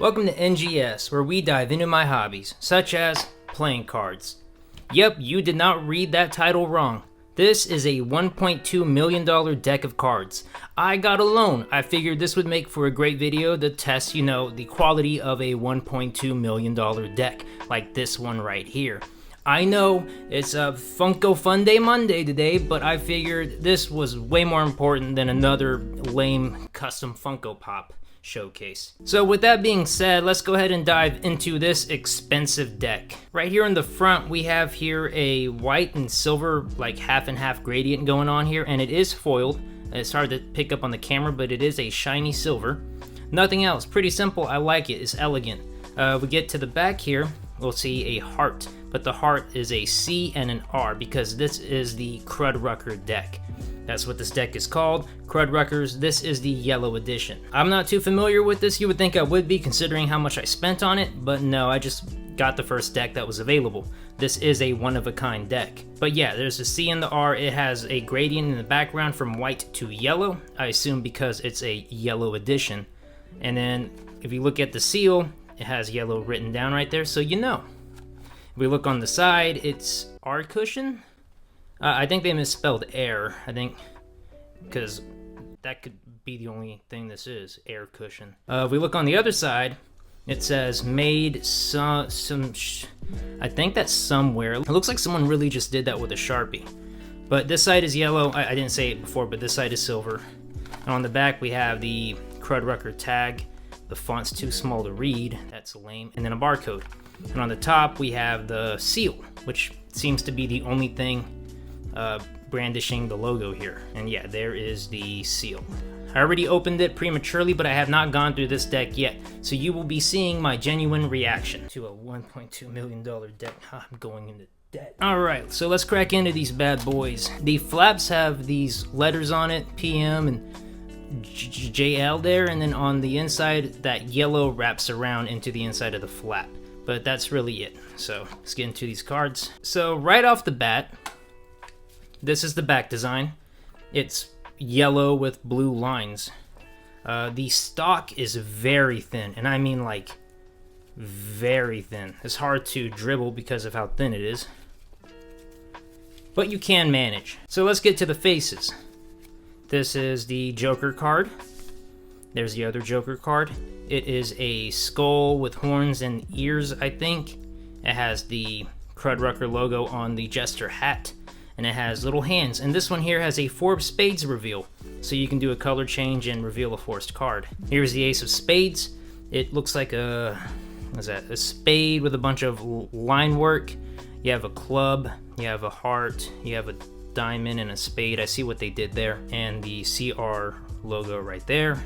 Welcome to NGS, where we dive into my hobbies, such as playing cards. Yep, you did not read that title wrong. This is a $1.2 million deck of cards. I got a loan. I figured this would make for a great video to test, the quality of a $1.2 million deck, like this one right here. I know it's a Funko Fun Day Monday today, but I figured this was way more important than another lame custom Funko Pop showcase. So with that being said, let's go ahead and dive into this expensive deck. Right here in the front, we have here a white and silver, like half and half gradient going on here, and it is foiled. It's hard to pick up on the camera, but it is a shiny silver. Nothing else. Pretty simple. I like it. It's elegant. We get to the back here, we'll see a heart, but the heart is a C and an R because this is the Crud Rucker deck. That's what this deck is called, Crud Ruckers. This is the yellow edition. I'm not too familiar with this. You would think I would be, considering how much I spent on it, but no, I just got the first deck that was available. This is a one-of-a-kind deck. But yeah, there's a C and the R. It has a gradient in the background from white to yellow, I assume because it's a yellow edition. And then if you look at the seal, it has yellow written down right there, so you know. If we look on the side, it's R cushion. I think they misspelled air, because that could be the only thing this is, air cushion. If we look on the other side, it says made I think that's somewhere. It looks like someone really just did that with a Sharpie. But this side is yellow. I didn't say it before, but this side is silver. And on the back, we have the Crud Rucker tag. The font's too small to read. That's lame. And then a barcode. And on the top, we have the seal, which seems to be the only thing brandishing the logo here. And yeah, there is the seal. I already opened it prematurely, but I have not gone through this deck yet, so you will be seeing my genuine reaction to a $1.2 million deck. I'm going into debt. Alright, so let's crack into these bad boys. The flaps have these letters on it, PM and JL there, and then on the inside, that yellow wraps around into the inside of the flap. But that's really it. So let's get into these cards. So right off the bat, this is the back design. It's yellow with blue lines. The stock is very thin, and I mean like very thin. It's hard to dribble because of how thin it is, but you can manage. So let's get to the faces. This is the Joker card. There's the other Joker card. It is a skull with horns and ears, I think. It has the Crud Rucker logo on the Jester hat. And it has little hands. And this one here has a 4 of spades reveal. So you can do a color change and reveal a forced card. Here's the Ace of Spades. It looks like a spade with a bunch of line work. You have a club, you have a heart, you have a diamond and a spade. I see what they did there. And the CR logo right there.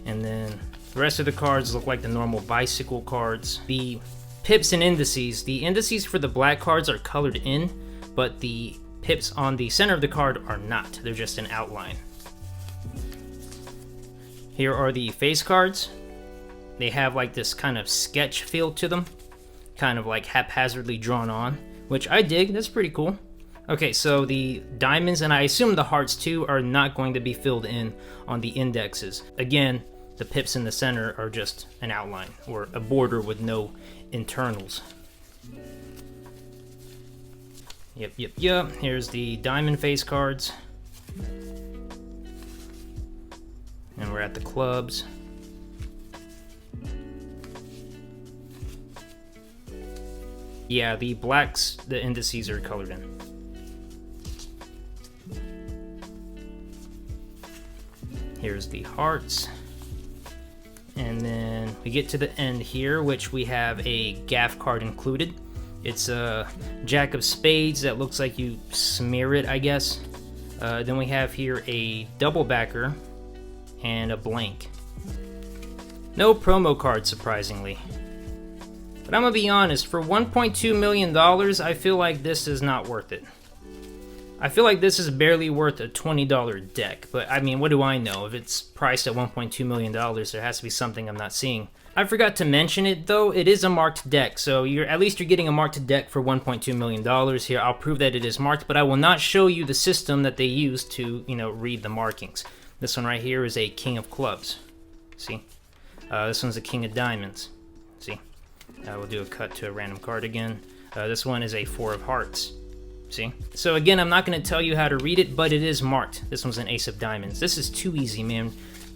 And then the rest of the cards look like the normal bicycle cards. The pips and indices. The indices for the black cards are colored in, but the pips on the center of the card are not. They're just an outline. Here are the face cards. They have like this kind of sketch feel to them, kind of like haphazardly drawn on, which I dig. That's pretty cool. Okay, so the diamonds, and I assume the hearts too, are not going to be filled in on the indexes. Again, the pips in the center are just an outline or a border with no internals. Yep. Here's the diamond face cards. And we're at the clubs. Yeah, the blacks, the indices are colored in. Here's the hearts. And then we get to the end here, which we have a gaff card included. It's a Jack of Spades that looks like you smear it, I guess. Then we have here a double backer and a blank. No promo card, surprisingly. But I'm gonna be honest, for $1.2 million, I feel like this is not worth it. I feel like this is barely worth a $20 deck, but I mean, what do I know? If it's priced at $1.2 million, there has to be something I'm not seeing. I forgot to mention it though, it is a marked deck, so at least you're getting a marked deck for $1.2 million here. I'll prove that it is marked, but I will not show you the system that they use to, read the markings. This one right here is a King of Clubs. See? This one's a king of diamonds. See? We'll do a cut to a random card again. This one is a four of hearts. See? So again, I'm not going to tell you how to read it, but it is marked. This one's an ace of diamonds. This is too easy, man.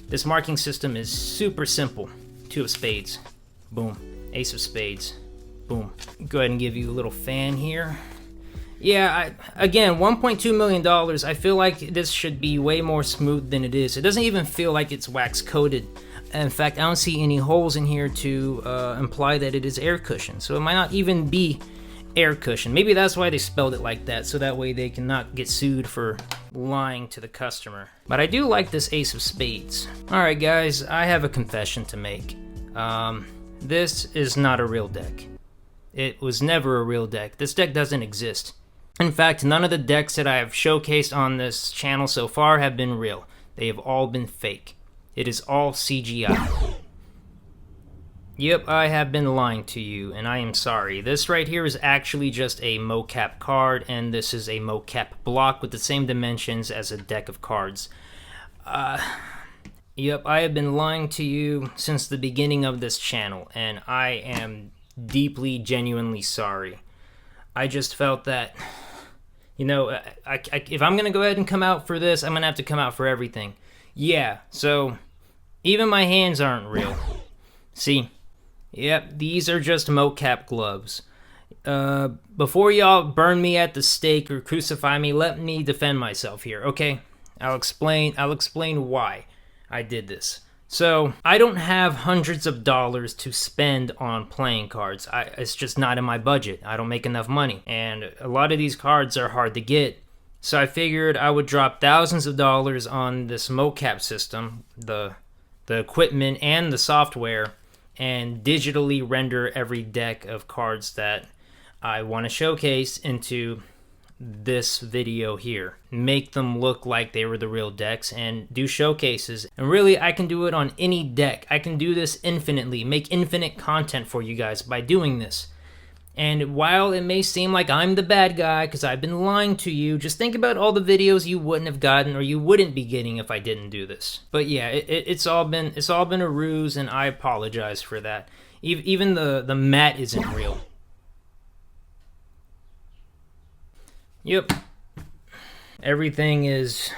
This marking system is super simple. Two of spades. Boom. Ace of spades. Boom. Go ahead and give you a little fan here. Yeah, again, $1.2 million. I feel like this should be way more smooth than it is. It doesn't even feel like it's wax coated. In fact, I don't see any holes in here to imply that it is air cushion. So it might not even be air cushion. Maybe that's why they spelled it like that, so that way they cannot get sued for lying to the customer. But I do like this ace of spades. Alright guys, I have a confession to make. This is not a real deck. It was never a real deck. This deck doesn't exist. In fact, none of the decks that I have showcased on this channel so far have been real. They have all been fake. It is all CGI. Yep, I have been lying to you, and I am sorry. This right here is actually just a mocap card, and this is a mocap block with the same dimensions as a deck of cards. Yep, I have been lying to you since the beginning of this channel, and I am deeply, genuinely sorry. I just felt that, you know, if I'm gonna go ahead and come out for this, I'm gonna have to come out for everything. Yeah, so even my hands aren't real. See? Yep, these are just mocap gloves. Before y'all burn me at the stake or crucify me, let me defend myself here, okay? I'll explain why I did this. So, I don't have hundreds of dollars to spend on playing cards. It's just not in my budget. I don't make enough money. And a lot of these cards are hard to get. So I figured I would drop thousands of dollars on this mocap system, the equipment and the software, and digitally render every deck of cards that I want to showcase into this video here. Make them look like they were the real decks and do showcases. And really, I can do it on any deck. I can do this infinitely, make infinite content for you guys by doing this. And while it may seem like I'm the bad guy because I've been lying to you, just think about all the videos you wouldn't have gotten or you wouldn't be getting if I didn't do this. But yeah, it's all been a ruse, and I apologize for that. Even the mat isn't real. Yep. Everything is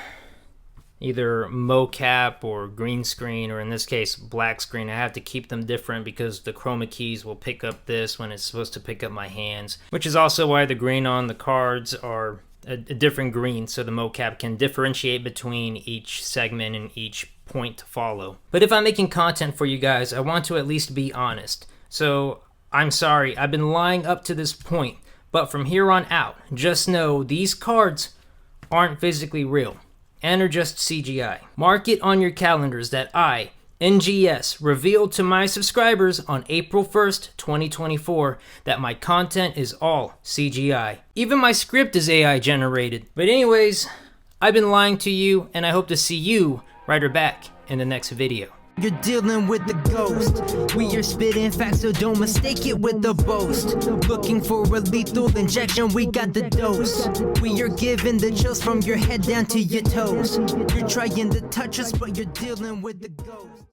either mocap or green screen, or in this case, black screen. I have to keep them different because the chroma keys will pick up this when it's supposed to pick up my hands, which is also why the green on the cards are a different green, so the mocap can differentiate between each segment and each point to follow. But if I'm making content for you guys, I want to at least be honest. So I'm sorry, I've been lying up to this point. But from here on out, just know these cards aren't physically real and are just CGI. Mark it on your calendars that I, NGS, revealed to my subscribers on April 1st, 2024 that my content is all CGI. Even my script is AI generated. But anyways, I've been lying to you, and I hope to see you right back in the next video. You're dealing with the ghost. We are spitting facts, so don't mistake it with the boast. Looking for a lethal injection, we got the dose. We are giving the chills from your head down to your toes. You're trying to touch us, but you're dealing with the ghost.